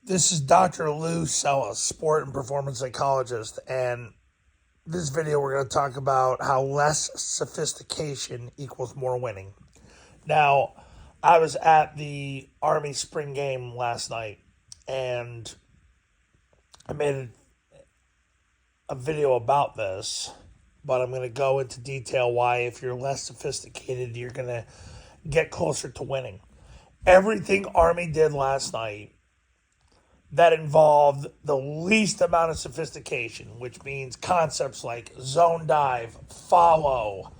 This is Dr. Lou Cella, sport and performance psychologist, and this video we're going to talk about how less sophistication equals more winning. Now, I was at the Army spring game last night, and I made a video about this, but I'm going to go into detail why if you're less sophisticated, you're going to get closer to winning. Everything Army did last night that involved the least amount of sophistication, which means concepts like zone dive, follow,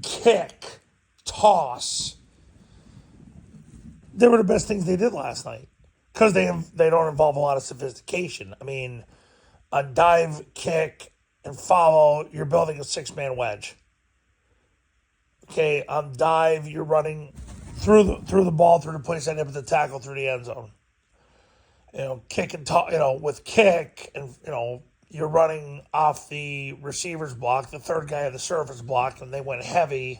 kick, toss. They were the best things they did last night because they don't involve a lot of sophistication. I mean, a dive, kick, and follow, you're building a six-man wedge. Okay, on dive, you're running through the ball, through the place end up at the tackle, through the end zone. Kick and toss, with kick, and, you're running off the receiver's block, the third guy on the surface block, and they went heavy,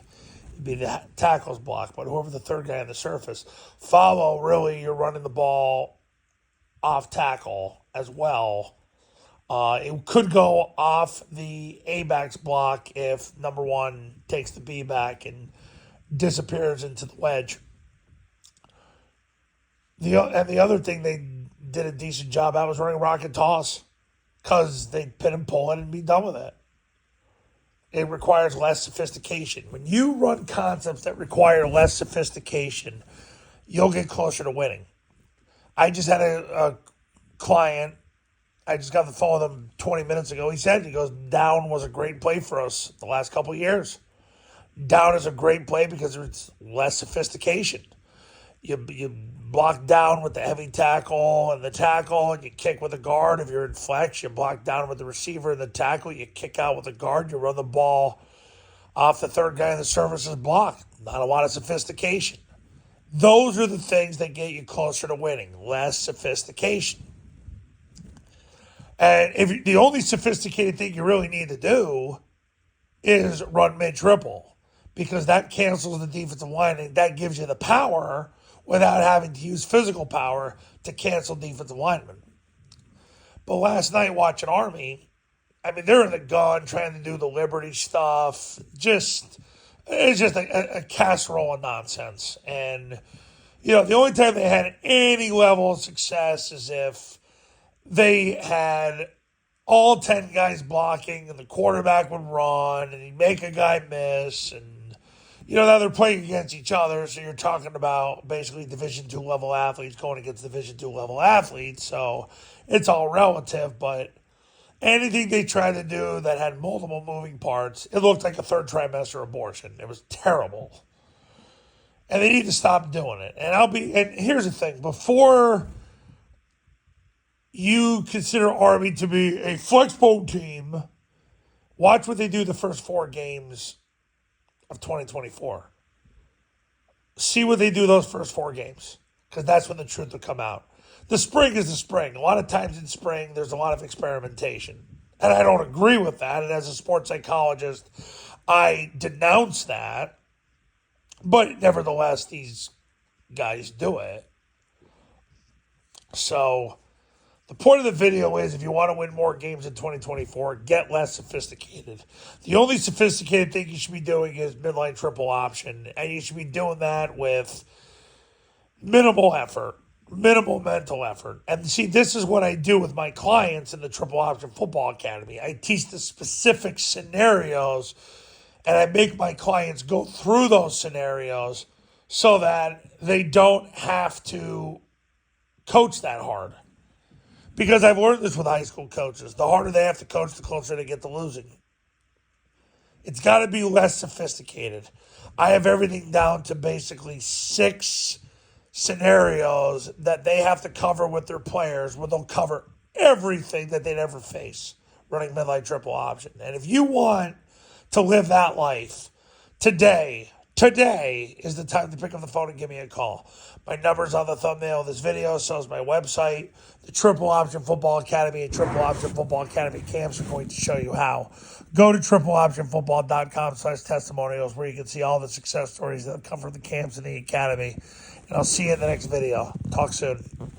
it'd be the tackle's block, but whoever the third guy on the surface. Follow, really, you're running the ball off tackle as well. It could go off the A-back's block if number one takes the B-back and disappears into the wedge. The other thing they did a decent job at was running rocket toss because they'd pin and pull it and be done with it. It requires less sophistication. When you run concepts that require less sophistication, you'll get closer to winning. I just had a client, I just got the phone with him 20 minutes ago. He goes, down was a great play for us the last couple of years. Down is a great play because it's less sophistication. You block down with the heavy tackle and you kick with the guard. If you're in flex, you block down with the receiver and the tackle, you kick out with the guard, you run the ball off the third guy in the services block. Not a lot of sophistication. Those are the things that get you closer to winning, less sophistication. And if the only sophisticated thing you really need to do is run mid-triple, because that cancels the defensive line and that gives you the power without having to use physical power to cancel defensive linemen. But last night watching Army, they're in the gun trying to do the Liberty stuff. It's just a casserole of nonsense. And, the only time they had any level of success is if they had all 10 guys blocking and the quarterback would run and he'd make a guy miss. And, now they're playing against each other. So you're talking about basically Division II level athletes going against Division II level athletes. So it's all relative. But anything they tried to do that had multiple moving parts, it looked like a third trimester abortion. It was terrible. And they need to stop doing it. And here's the thing. Before you consider Army to be a Flexbone team, watch what they do the first 4 games of 2024. See what they do those first 4 games, because that's when the truth will come out. The spring is the spring. A lot of times in spring, there's a lot of experimentation. And I don't agree with that. And as a sports psychologist, I denounce that. But nevertheless, these guys do it. So the point of the video is if you want to win more games in 2024, get less sophisticated. The only sophisticated thing you should be doing is midline triple option, and you should be doing that with minimal effort, minimal mental effort. And see, this is what I do with my clients in the Triple Option Football Academy. I teach the specific scenarios, and I make my clients go through those scenarios so that they don't have to coach that hard. Because I've learned this with high school coaches. The harder they have to coach, the closer they get to losing. It's got to be less sophisticated. I have everything down to basically 6 scenarios that they have to cover with their players where they'll cover everything that they'd ever face running midline triple option. And if you want to live that life today is the time to pick up the phone and give me a call. My number's on the thumbnail of this video, so is my website. The Triple Option Football Academy and Triple Option Football Academy camps are going to show you how. Go to tripleoptionfootball.com/testimonials where you can see all the success stories that have come from the camps and the academy. And I'll see you in the next video. Talk soon.